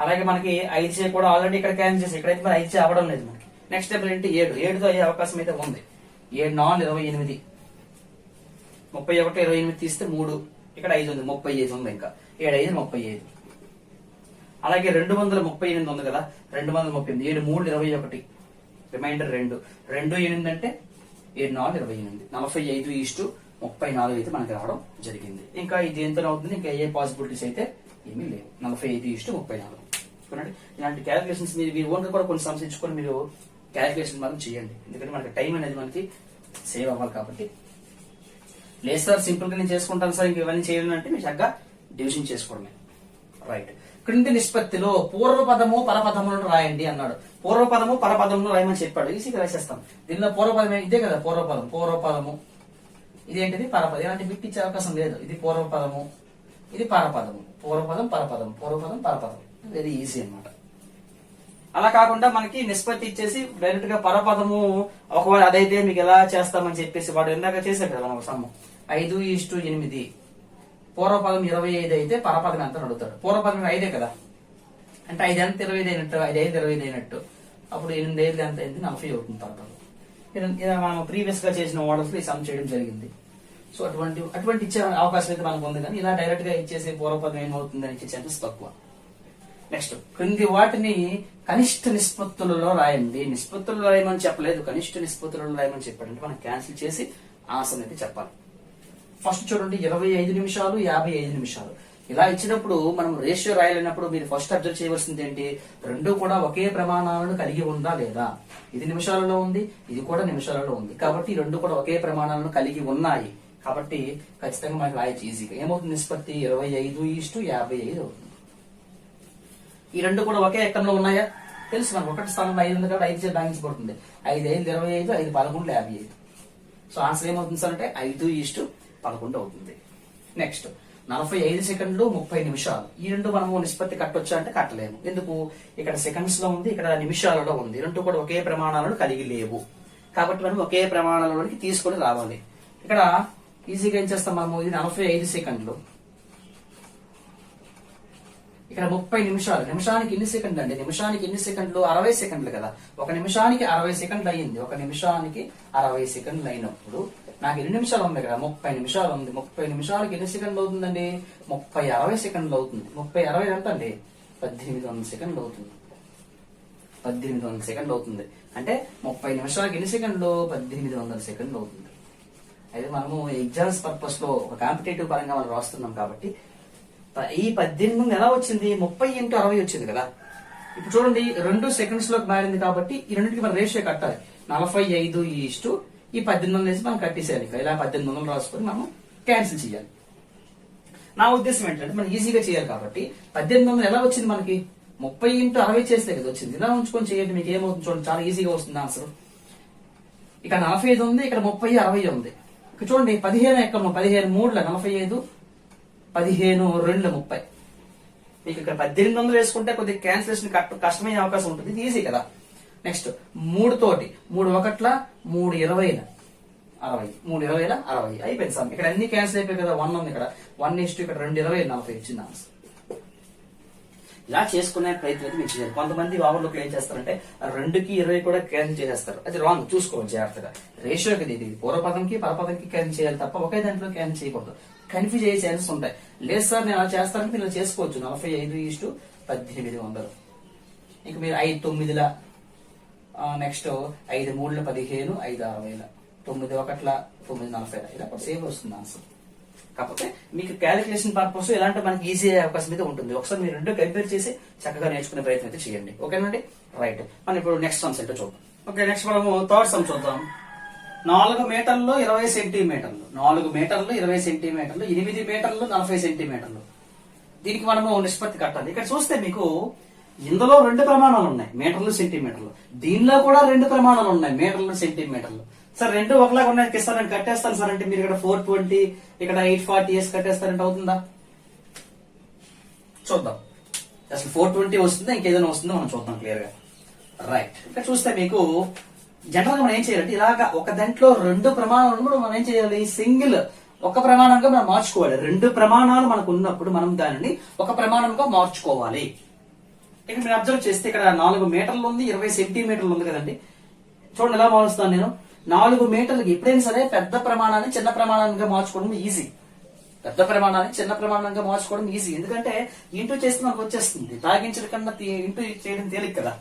అలాగే మనకి 5 చే కూడా ఆల్రెడీ ఇక్కడ క్యాన్సిల్ చేసి ఇక్కడైతే మరి 5 చే అవ్వడం లేదు మనకి. నెక్స్ట్ స్టెప్ ఏంటి? 7తో అయ్యే అవకాశం అయితే ఉంది. 7 4 28, 31 28 తీస్తే 3, ఇక్కడ 5 ఉంది, 35 ఉంది. ఇంకా 7 5 35. అలాగే 238 ఉంది కదా, 238. 7 3 21, రిమైండర్ 2 2 8 అంటే 7 4 28. 45:34 అయితే మనకి రావడం జరిగింది. ఇంకా ఇది ఎంత అవుతుంది? ఇంకా ఏ పాసిబిలిటీస్ అయితే ఏమీ లేవు. 45:34. చూడండి, ఇలాంటి క్యాలిక్యులేషన్స్ మీరు ఓన్ కూడా కొన్ని సంశయించుకొని మీరు క్యాలిక్యులేషన్ మాత్రం చేయండి. ఎందుకంటే మనకి టైం అనేది మనకి సేవ్ అవ్వాలి కాబట్టి. లేదు సార్ సింపుల్ గా నేను చేసుకుంటాను సార్, ఇంక ఇవన్నీ చేయాలని అంటే మీరు చక్కగా డివిజన్ చేసుకోవడమే. రైట్. క్రింది నిష్పత్తిలో పూర్వపదము పరపదములను రాయండి అన్నాడు. పూర్వపదము పరపదమును రాయమని చెప్పాడు. ఈజీగా రాసేస్తాం. దీనిలో పూర్వపదం ఇదే కదా, పూర్వపదము ఇదేంటిది? పరపదం. ఇలాంటి బిట్ ఇచ్చే అవకాశం లేదు. ఇది పూర్వపదము, ఇది పరపదము. పూర్వపదం పరపదం, పూర్వపదం పరపదం. వెరీ ఈజీ అన్నమాట. అలా కాకుండా మనకి నిష్పత్తి ఇచ్చేసి డైరెక్ట్ గా పరపదము ఒకవేళ అదైతే మీకు ఎలా చేస్తామని చెప్పేసి వాడు ఇందాక చేశాడు కదా మనం సమ్ము. 5:8, పూర్వపదం 25 అయితే పరపదం ఎంత అడుగుతాడు. పూర్వపదం 5 కదా, అంటే 5 ఎంత 25 అయినట్టు, 5 5 25 అయినట్టు. అప్పుడు 8 5 ఎంత అయింది, 40 అవుతుంది పరపదం. ఇలా మనం ప్రీవియస్ గా చేసిన మోడల్స్ ఈ సమ్ చేయడం జరిగింది. సో అటువంటి ఇచ్చే అవకాశం అయితే మనకు ఉంది, కానీ ఇలా డైరెక్ట్ గా ఇచ్చేసి పూర్వపదం ఏమవుతుందని ఇచ్చే ఛాన్సెస్ తక్కువ. నెక్స్ట్, క్రింది వాటిని కనిష్ట నిష్పత్తులలో రాయండి. నిష్పత్తులలో రాయమని చెప్పలేదు, కనిష్ట నిష్పత్తులలో రాయమని చెప్పాడంటే మనం క్యాన్సిల్ చేసి ఆన్సర్ అయితే చెప్పాలి. ఫస్ట్ చూడండి, 25 నిమిషాలు 55 నిమిషాలు ఇలా ఇచ్చినప్పుడు మనం రేషియో రాయాలన్నప్పుడు మీరు ఫస్ట్ అబ్జర్వ్ చేయవలసింది ఏంటి, రెండు కూడా ఒకే ప్రమాణాలను కలిగి ఉందా లేదా. ఇది నిమిషాలలో ఉంది, ఇది కూడా నిమిషాలలో ఉంది, కాబట్టి ఈ రెండు కూడా ఒకే ప్రమాణాలను కలిగి ఉన్నాయి. కాబట్టి ఖచ్చితంగా మనకి రాయొచ్చు ఈజీగా. ఏమవుతుంది నిష్పత్తి 25:55 అవుతుంది. ఈ రెండు కూడా ఒకే ఎక్కంలో ఉన్నాయా తెలుసు మనకు. ఒకటి స్థానంలో 5 ఉంది కాబట్టి 5 చే భాగించబడుతుంది. 5 5 25, 5 11 55. సో ఆన్సర్ ఏమవుతుంది సార్ అంటే 5:11 అవుతుంది. నెక్స్ట్, 45 సెకండ్లు 30 నిమిషాలు. ఈ రెండు మనము నిష్పత్తి కట్టొచ్చా అంటే కట్టలేము. ఎందుకు, ఇక్కడ సెకండ్స్ లో ఉంది, ఇక్కడ నిమిషాలలో ఉంది. రెండు కూడా ఒకే ప్రమాణాలను కలిగి లేవు, కాబట్టి మనం ఒకే ప్రమాణాలలోనికి తీసుకొని రావాలి. ఇక్కడ ఈజీగా ఏం చేస్తాం మనము, ఇది 45 సెకండ్లు, ఇక్కడ 30 నిమిషాలు. నిమిషానికి ఎన్ని సెకండ్లు అండి, నిమిషానికి ఎన్ని సెకండ్లు, 60 సెకండ్లు కదా. ఒక నిమిషానికి 60 సెకండ్లు అయ్యింది. ఒక నిమిషానికి 60 సెకండ్లు అయినప్పుడు నాకు ఎన్ని నిమిషాలు ఉంది ఇక్కడ, 30 నిమిషాలు ఉంది. 30 నిమిషాలకి ఎన్ని సెకండ్లు అవుతుందండి, 60 సెకండ్లు అవుతుంది. 60 ఎంత అండి, 1800 సెకండ్లు అవుతుంది. 1800 సెకండ్లు అవుతుంది. అంటే 30 నిమిషాలకి ఎన్ని సెకండ్లు, 1800 సెకండ్లు అవుతుంది. అయితే మనము ఎగ్జామ్స్ పర్పస్ లో ఒక కాంపిటేటివ్ పరంగా మనం రాస్తున్నాం కాబట్టి ఈ 1800 ఎలా వచ్చింది, 30 × 60 వచ్చింది కదా. ఇప్పుడు చూడండి, 2 సెకండ్స్ లోకి మారింది కాబట్టి ఈ రెండింటికి మనం రేషియో కట్టాలి. 45 ఈ 1800 వేసి మనం కట్టేసేయాలి. ఇలా 1800 రాసుకొని మనం క్యాన్సిల్ చేయాలి. నా ఉద్దేశం ఏంటంటే మనం ఈజీగా చేయాలి కాబట్టి 1800 ఎలా వచ్చింది మనకి, 30 × 60 చేస్తే కదా వచ్చింది. ఇలా ఉంచుకొని చేయండి, మీకు ఏమవుతుంది చూడండి, చాలా ఈజీగా వస్తుంది ఆన్సర్. ఇక్కడ 45 ఉంది, ఇక్కడ 30 60 ఉంది. ఇక్కడ చూడండి 15 ఎక్కము, 15 3 45, 15 2 30. మీకు ఇక్కడ 1800 వేసుకుంటే కొద్దిగా క్యాన్సిలేషన్ కష్టమయ్యే అవకాశం ఉంటుంది. ఇది ఈజీ కదా. నెక్స్ట్ 3 తోటి 3 1 3 20 60, 3 20 60 అయిపోయింది సార్. ఇక్కడ అన్ని క్యాన్సిల్ అయిపోయి కదా, 1 ఉంది ఇక్కడ, 1 ఇక్కడ 2 20 40 వచ్చింది ఆన్సర్. ఇలా చేసుకునే ప్రయత్నం అయితే మీరు చేయాలి. కొంతమంది ఓవర్లుక్ ఏం చేస్తారంటే 2కి 20 కూడా క్యాన్సిల్ చేసేస్తారు. అది రాంగ్, చూసుకోవాలి జాగ్రత్తగా. రేషియోకి ఇది పూర్వపదంకి పరపదంకి క్యాన్సిల్ చేయాలి తప్ప ఒకే దాంట్లో క్యాన్సిల్ చేయకూడదు. కన్ఫ్యూజ్ అయ్యే ఛాన్సెస్ ఉంటాయి. లేదు సార్ నేను అలా చేస్తానంటే మీరు చేసుకోవచ్చు. 45:1800. ఇంక మీరు 5 9 నెక్స్ట్ 5 3 15, 5 60, 9 1 9 40 ఇలా సేమ్ వస్తుంది ఆన్సర్. కాకపోతే మీకు క్యాలిక్యులేషన్ పర్పస్ ఇలాంటి మనకి ఈజీ అయ్యే అవకాశం అయితే ఉంటుంది. ఒకసారి మీరు రెండు కంపేర్ చేసి చక్కగా నేర్చుకునే ప్రయత్నం అయితే చేయండి. ఓకేనండి, రైట్. మనం ఇప్పుడు నెక్స్ట్ సమ్స్ ఏంటో చూద్దాం. ఓకే, నెక్స్ట్ మనము థర్డ్ సమ్ చూద్దాం. 4 మీటర్లు 20 సెంటీమీటర్లు, 4 మీటర్లు 20 సెంటీమీటర్లు, 8 మీటర్లు 40 సెంటీమీటర్లు. దీనికి మనము నిష్పత్తి కట్టాలి. ఇక్కడ చూస్తే మీకు ఇందులో 2 ప్రమాణాలు ఉన్నాయి, మీటర్లు సెంటీమీటర్లు. దీనిలో కూడా 2 ప్రమాణాలు ఉన్నాయి, మీటర్లు సెంటీమీటర్లు. సార్ 2 ఒకలాగా ఉన్నాయి సార్, నేను కట్టేస్తాను సార్ అంటే మీరు ఇక్కడ 420 ఇక్కడ 840 వేసి కట్టేస్తారంటే అవుతుందా? చూద్దాం అసలు 420 వస్తుందా ఇంకేదైనా వస్తుందో మనం చూద్దాం క్లియర్ గా. రైట్, ఇక్కడ చూస్తే మీకు జనరల్ గా మనం ఏం చేయాలంటే ఇలాగా ఒక దాంట్లో 2 ప్రమాణాలను కూడా మనం ఏం చేయాలి, సింగిల్ ఒక ప్రమాణంగా మనం మార్చుకోవాలి. 2 ప్రమాణాలు మనకు ఉన్నప్పుడు మనం దానిని ఒక ప్రమాణంగా మార్చుకోవాలి. ఇక్కడ మీరు అబ్జర్వ్ చేస్తే ఇక్కడ 4 మీటర్లు ఉంది, 20 సెంటీమీటర్లు ఉంది కదండి. చూడండి ఎలా మారుస్తాను నేను. 4 మీటర్లకి ఎప్పుడైనా సరే పెద్ద ప్రమాణాన్ని చిన్న ప్రమాణంగా మార్చుకోవడం ఈజీ. పెద్ద ప్రమాణాన్ని చిన్న ప్రమాణంగా మార్చుకోవడం ఈజీ, ఎందుకంటే ఇంటూ చేస్తే మనకు వచ్చేస్తుంది. తాగించడం కన్నా ఇంటూ చేయడం తేలిక కదా.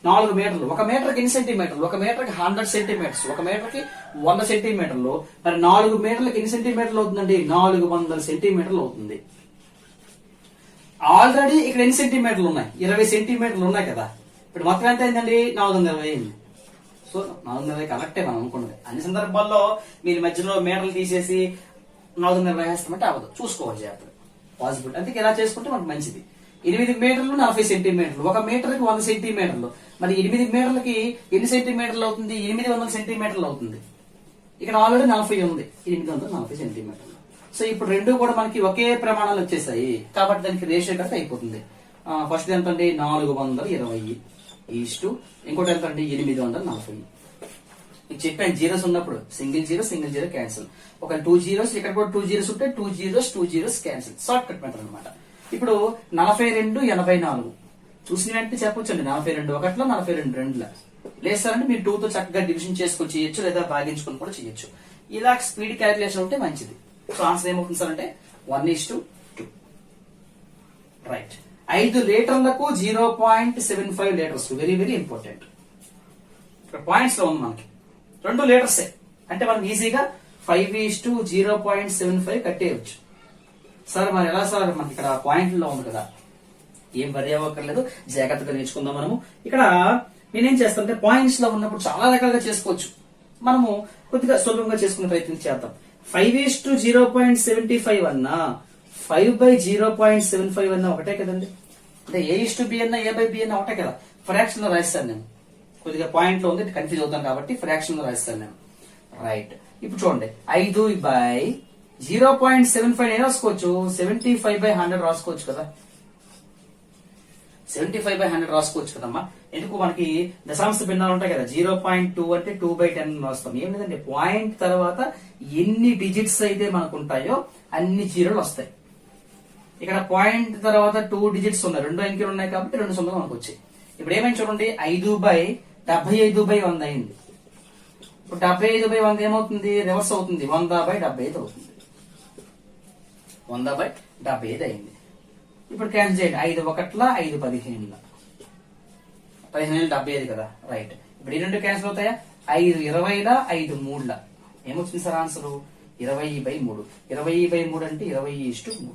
4 మీటర్లు, 1 మీటర్కి ఎన్ని సెంటీమీటర్లు, 1 మీటర్కి 100 సెంటీమీటర్స్, 1 మీటర్కి 100 సెంటీమీటర్లు. మరి 4 మీటర్లకి ఎన్ని సెంటీమీటర్లు అవుతుందండి, 400 సెంటీమీటర్లు అవుతుంది. ఆల్రెడీ ఇక్కడ ఎన్ని సెంటీమీటర్లు ఉన్నాయి, 20 సెంటీమీటర్లు ఉన్నాయి కదా. ఇప్పుడు మొత్తం ఎంత అయిందండి, 420 అయింది. సో 420 కరెక్టే మనం అనుకున్నది. అన్ని సందర్భాల్లో మీరు మధ్యలో మీటర్లు తీసేసి 420 వేస్తామంటే అవ్వదు, చూసుకోవాలి జాగ్రత్తగా పాసిబుల్. అందుకే ఇలా చేసుకుంటే మనకు మంచిది. 8 మీటర్లు 40 సెంటీమీటర్లు, 1 మీటర్కి 100 సెంటీమీటర్లు. మరి 8 మీటర్లకి ఎన్ని సెంటీమీటర్లు అవుతుంది, 800 సెంటీమీటర్లు అవుతుంది. ఇక్కడ ఆల్రెడీ 40 ఉంది, 840 సెంటీమీటర్లు. సో ఇప్పుడు 2 కూడా మనకి ఒకే ప్రమాణాలు వచ్చేసాయి కాబట్టి దానికి రేషియో కట్ అయిపోతుంది. ఫస్ట్ ఎంత అండి, 420 ఇంకోటి ఎంత అండి 840. మీకు చెప్పాను జీరోస్ ఉన్నప్పుడు సింగిల్ జీరో క్యాన్సిల్. ఒక 2 జీరోస్ ఇక్కడ కూడా 2 జీరోస్ ఉంటే 2 zeros cancel. Short cut method అనమాట. ఇప్పుడు 42 84 చూసిన వెంటనే చెప్పొచ్చండి 42 ఒకటిలో 42 రెండులా. లేదు సార్ అంటే మీరు 2 తో చక్కగా డివిజన్ చేసుకొని చేయొచ్చు, లేదా భాగించుకొని కూడా చేయొచ్చు. ఇలా స్పీడ్ క్యాలిక్యులేషన్ ఉంటే మంచిది. సో ఆన్సర్ ఏమవుతుంది సార్ అంటే 1:2. Right. 5 లీటర్లకు 0.75 litres. Very very important. ఇక్కడ పాయింట్స్ లో ఉంది మనకి 2 లీటర్సే అంటే మనం ఈజీగా 5:0.75 కట్టేయచ్చు. సార్ మరి ఎలా సార్ మనకి ఇక్కడ పాయింట్లో ఉంది కదా, ఏం వరి అవ్వక్కర్లేదు, జాగ్రత్తగా నేర్చుకుందాం మనము. ఇక్కడ నేనేం చేస్తానంటే పాయింట్స్ లో ఉన్నప్పుడు చాలా రకాలుగా చేసుకోవచ్చు. మనము కొద్దిగా సులభంగా చేసుకునే ప్రయత్నం చేద్దాం. 5:0.75 అన్నా 5/0.75 అన్నా ఒకటే కదండి. అంటే A:B అన్నా A/B అన్నా ఒకటే కదా. ఫ్రాక్షన్ లో రాస్తాను నేను. కొద్దిగా పాయింట్ లో ఉంది కన్ఫ్యూజ్ అవుతాను కాబట్టి ఫ్రాక్షన్ లో రాస్తాను నేను. రైట్. ఇప్పుడు చూడండి 5/0.75 నేను రాసుకోవచ్చు. 75/100 రాసుకోవచ్చు కదా. 75/100 రాసుకోవచ్చు కదమ్మా. ఎందుకు మనకి దశాంశ భిన్నాలు ఉంటాయి కదా. 0.2 అంటే 2/10 రాస్తాం. ఏం లేదండి, పాయింట్ తర్వాత ఎన్ని డిజిట్స్ అయితే మనకు ఉంటాయో అన్ని జీరోలు వస్తాయి. ఇక్కడ పాయింట్ తర్వాత 2 డిజిట్స్ ఉన్నాయి, 2 అంకెలు ఉన్నాయి కాబట్టి 2 సున్నాలు మనకు వచ్చాయి. ఇప్పుడు ఏమైంది చూడండి, 5/75/100 అయింది. ఇప్పుడు 75/100 ఏమవుతుంది, రివర్స్ అవుతుంది, 100/75 అవుతుంది. 100/75 అయింది. ఇప్పుడు క్యాన్సిల్ చేయండి. 5 1ల 5 15ల 75 కదా. రైట్. ఇప్పుడు ఈ 2 క్యాన్సిల్ అవుతాయా. 5 20ల 5 3ల ఏమొచ్చింది సార్ ఆన్సర్ 20/3. 20/3 అంటే 20:3.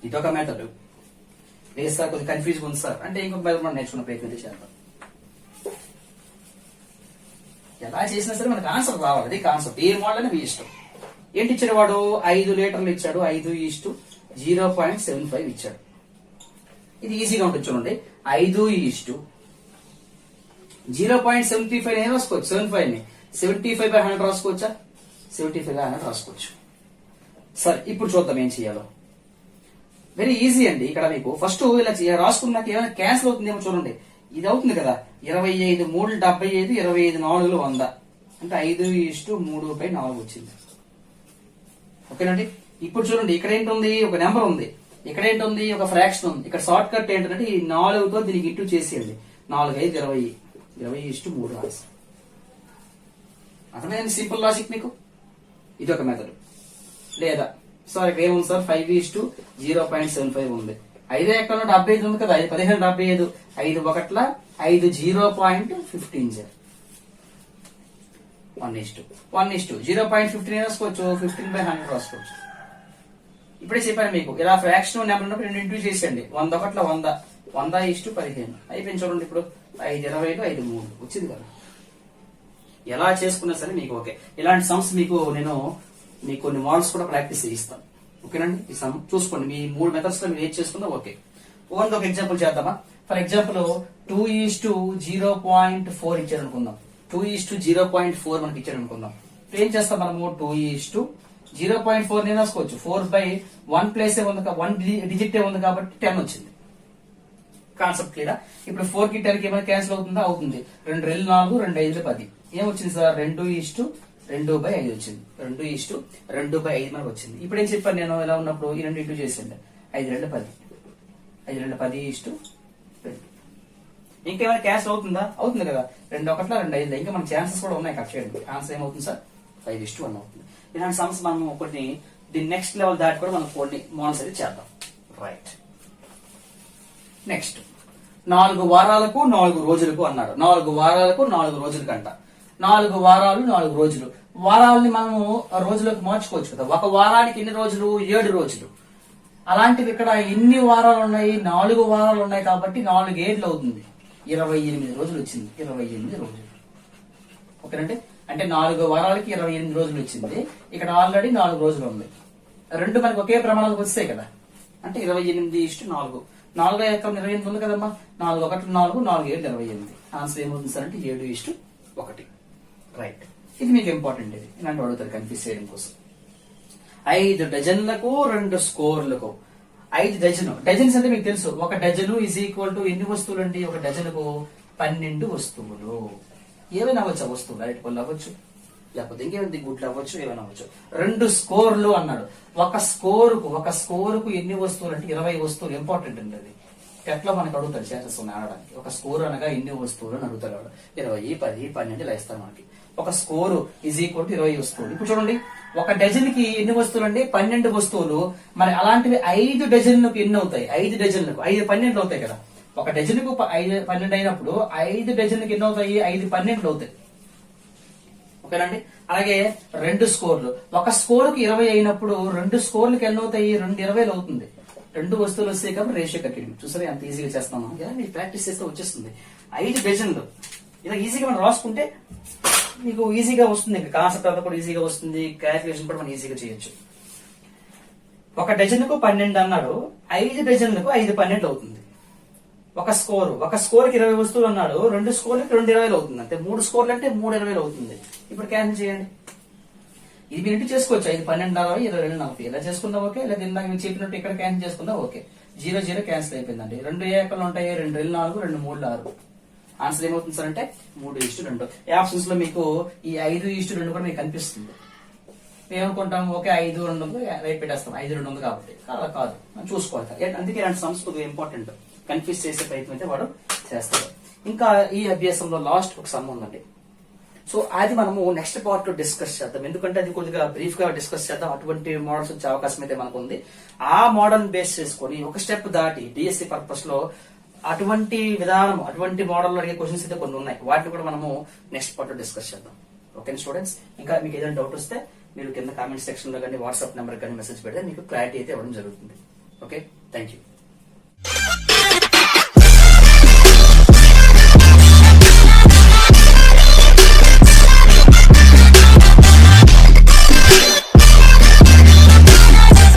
ఇదొక మెథడ్. లేదు సార్ కొద్దిగా కన్ఫ్యూజ్ ఉంది సార్ అంటే ఇంకొక మెథడ్ మనం నేర్చుకున్న ప్రయత్నం చేద్దాం. ఎలా చేసినా సరే మనకు ఆన్సర్ రావాలి. అది కాన్సెప్ట్. ఏ మోడల్ అని మీ ఇష్టం. ఏంటి ఇచ్చాడు వాడు, 5 లీటర్లు ఇచ్చాడు, 5:0.75 ఇచ్చాడు. ఇది ఈజీగా ఉంటుంది చూడండి. 5:0.75 ఏం రాసుకోవచ్చు, 75 ని 75/100 రాసుకోవచ్చా, 75/100 రాసుకోవచ్చు. సరే ఇప్పుడు చూద్దాం ఏం చేయాలో. వెరీ ఈజీ అండి. ఇక్కడ మీకు ఫస్ట్ ఇలా రాసుకున్నాక ఏమైనా క్యాన్సిల్ అవుతుందేమో చూడండి. ఇది అవుతుంది కదా, 25 3 75, 25 4 100 అంటే 5:3/4 వచ్చింది. ఓకేనండి. ఇప్పుడు చూడండి ఇక్కడ ఏంటుంది, ఒక నెంబర్ ఉంది, ఇక్కడ ఏంటుంది, ఒక ఫ్రాక్షన్ ఉంది. ఇక్కడ షార్ట్ కట్ ఏంటంటే ఈ 4తో దీనికి ఇంటూ చేసేయండి. 4 5 20, 20:3 ఆన్సర్. అర్థమైంది సింపుల్ లాజిక్ మీకు. ఇది ఒక మెథడ్. లేదా సార్ ఇక్కడ ఏముంది సార్, 5:0.75 ఉంది. 5 ఎక్కడ 75 ఉంది కదా, 15 75, 5 1ల 5 0.15 1:0.15 రాసుకోవచ్చు, 15/100 రాసుకోవచ్చు. ఇప్పుడే చెప్పాను మీకు, ఇలా ఫ్రాక్షన్ నెంబర్ ఉన్నప్పుడు 2 ఇంటూ చేసేయండి. 100 1ల 100, 100:15 అయిపోయింది చూడండి. ఇప్పుడు 5 20లు 5 3 వచ్చింది కదా. ఎలా చేసుకున్నా సరే మీకు ఓకే. ఇలాంటి సమ్స్ నేను కొన్ని మోడల్స్ కూడా ప్రాక్టీస్ చేయిస్తాను. ఓకేనండి. ఈ సమ్ చూసుకోండి, మీ 3 మెథడ్స్ లో మీరు ఏది చేసుకున్నా ఓకే. ఓన్గా ఒక ఎగ్జాంపుల్ చేద్దామా. ఫర్ ఎగ్జాంపుల్ 2:0.4 ఇచ్చారు అనుకుందాం. 2:0.4 మనకి ఇచ్చారు అనుకుందాం. ఏం చేస్తాం మనము, 2:0.4 నేను రాసుకోవచ్చు. 4/1 ప్లేసే ఉంది, 1 డిజిట్ ఉంది కాబట్టి 10 వచ్చింది. Concept clear. ఇప్పుడు 4 కి 10 కి ఏమైనా క్యాన్సిల్ అవుతుందా, అవుతుంది. 2 2 4, 2 5 10 ఏమొచ్చింది సార్, 2:2/5 వచ్చింది. 2:2/5 మనకు వచ్చింది. ఇప్పుడు ఏం చెప్పాను నేను, ఎలా ఉన్నప్పుడు ఈ 2 ఇంటూ చేసింది. 5 2 10, 5 2 10:2. ఇంకేమైనా క్యాన్సిల్ అవుతుందా, అవుతుంది కదా. 2 1ల 2 5 ఇంకా మన ఛాన్సెస్ కూడా ఉన్నాయి కట్ చేయడానికి. ఆన్సర్ ఏమవుతుంది సార్, 5:1 అవుతుంది. ఇలాంటి సమ్స్ మనం కొన్ని దీని నెక్స్ట్ లెవెల్ దాటి కూడా మనం కొన్ని మోడల్స్ అయితే చేద్దాం. రైట్. నెక్స్ట్ 4 వారాలకు 4 రోజులకు అన్నాడు. 4 వారాలకు 4 రోజులకు అంట. 4 వారాలు 4 రోజులు. వారాలని మనము రోజులకు మార్చుకోవచ్చు కదా. ఒక వారానికి ఎన్ని రోజులు, 7 రోజులు. అలాంటివి ఇక్కడ ఎన్ని వారాలు ఉన్నాయి, 4 వారాలు ఉన్నాయి కాబట్టి 4 ఏళ్ళు అవుతుంది. 28 రోజులు వచ్చింది. 28 రోజులు. ఓకేనండి. అంటే 4 వారాలకి 28 రోజులు వచ్చింది. ఇక్కడ ఆల్రెడీ 4 రోజులు ఉంది. 2 మనకి ఒకే ప్రమాణాలకు వస్తాయి కదా. అంటే 28:4. 4 ఎక్కడ 28 ఉంది కదమ్మా. 4 1 4, 4 7 28. ఆన్సర్ ఏమవుతుంది సార్ అంటే 7:1. రైట్. ఇది మీకు ఇంపార్టెంట్. ఇది ఇలాంటి అడుగుతారు కన్ఫ్యూజ్ చేయడం కోసం. 5 డజన్లకు 2 స్కోర్లకు. 5 డజన్. డజన్స్ అంటే మీకు తెలుసు, ఒక డజను ఈజ్ ఈక్వల్ టు ఎన్ని వస్తువులు అండి, ఒక డజనుకు 12 వస్తువులు. ఏమైనా అవ్వచ్చు ఆ వస్తువు, లైట్ పళ్ళు అవ్వచ్చు, లేకపోతే ఇంకేమైనా గుడ్లు అవ్వచ్చు, ఏమైనా అవ్వచ్చు. 2 స్కోర్లు అన్నాడు. ఒక స్కోరుకు ఎన్ని వస్తువులు అంటే 20 వస్తువులు. ఇంపార్టెంట్ అండి అది. ఎట్లా మనకు అడుగుతాడు ఛాన్సెస్ ఉన్నాయి ఆడడానికి. ఒక స్కోర్ అనగా ఎన్ని వస్తువులు అని అడుగుతాడు వాడు. 20, 10, 12 ఇలా ఇస్తాడు మనకి. ఒక స్కోరు ఈజ్ ఈక్వల్ టు 20 వస్తువులు. ఇప్పుడు చూడండి, ఒక డజన్ కి ఎన్ని వస్తువులు అండి? 12 వస్తువులు. మరి అలాంటివి 5 డజన్లకు ఎన్ని అవుతాయి? 5 డజన్లకు 5 12 అవుతాయి కదా. ఒక డజన్కు 12 అయినప్పుడు 5 డజన్లకు ఎన్ని అవుతాయి? 5 12 అవుతాయి. ఓకేనండి. అలాగే 2 స్కోర్లు. ఒక స్కోర్కి 20 అయినప్పుడు 2 స్కోర్లకు ఎన్ని అవుతాయి? 2 20 అవుతుంది. 2 వస్తువులు వస్తాయి కాబట్టి రేషియో కట్టేది. చూసారా ఎంత ఈజీగా చేస్తాం మనం. మీరు ప్రాక్టీస్ చేస్తే వచ్చేస్తుంది. 5 డజన్లు ఇలా ఈజీగా మనం రాసుకుంటే మీకు ఈజీగా వస్తుంది. ఇంకా కాన్సెప్ట్ అంతా కూడా ఈజీగా వస్తుంది. క్యాలిక్యులేషన్ కూడా మనం ఈజీగా చేయొచ్చు. ఒక డజన్కు 12 అన్నాడు, 5 డజన్లకు 5 12 అవుతుంది. ఒక స్కోర్కి 20 వస్తువులు అన్నాడు, 2 స్కోర్లకి 2 20 అవుతుంది. అంటే 3 స్కోర్లు అంటే 3 20 అవుతుంది. ఇప్పుడు క్యాన్సిల్ చేయండి. ఇది మీరు ఇంటి చేసుకోవచ్చు. 5 12 40 22 40 ఇలా చేసుకున్నా ఓకే. లేదా ఇందాక మీరు చెప్పినట్టు ఇక్కడ క్యాన్సిల్ చేసుకున్నా ఓకే. 0 0 క్యాన్సిల్ అయిపోయిందండి. 2 ఏకలు ఉంటాయి, 2 2 4 2 3 6. ఆన్సర్ ఏమవుతుంది సార్ అంటే 3:2. ఈ ఆప్షన్స్ లో మీకు ఈ 5:2 కూడా మీకు కనిపిస్తుంది. మేము అనుకుంటాం ఓకే 5 2 రైట్ పెట్టేస్తాం. 5 2 ఉంది కాబట్టి అలా కాదు, చూసుకోవాలి. అందుకే ఇలాంటి సమ్స్ కొద్దిగా ఇంపార్టెంట్. కన్ఫ్యూజ్ చేసే ప్రయత్నం అయితే వాడు చేస్తాడు. ఇంకా ఈ అభ్యాసంలో లాస్ట్ ఒక సమ్ ఉందండి. సో అది మనము నెక్స్ట్ పార్ట్ లో డిస్కస్ చేద్దాం. ఎందుకంటే అది కొద్దిగా బ్రీఫ్ గా డిస్కస్ చేద్దాం. అటువంటి మోడల్స్ వచ్చే అవకాశం అయితే మనకు ఉంది. ఆ మోడల్ బేస్ చేసుకొని ఒక స్టెప్ దాటి డిఎస్సి పర్పస్ లో అటువంటి విధానం, అటువంటి మోడల్ అడిగే క్వశ్చన్స్ అయితే కొన్ని ఉన్నాయి. వాటిని కూడా మనము నెక్స్ట్ పార్ట్ లో డిస్కస్ చేద్దాం. ఓకే స్టూడెంట్స్, ఇంకా మీకు ఏదైనా డౌట్ వస్తే మీరు కింద కామెంట్ సెక్షన్ లో కానీ వాట్సాప్ నెంబర్ కానీ మెసేజ్ పెడితే మీకు క్లారిటీ అయితే ఇవ్వడం జరుగుతుంది. Okay, thank you.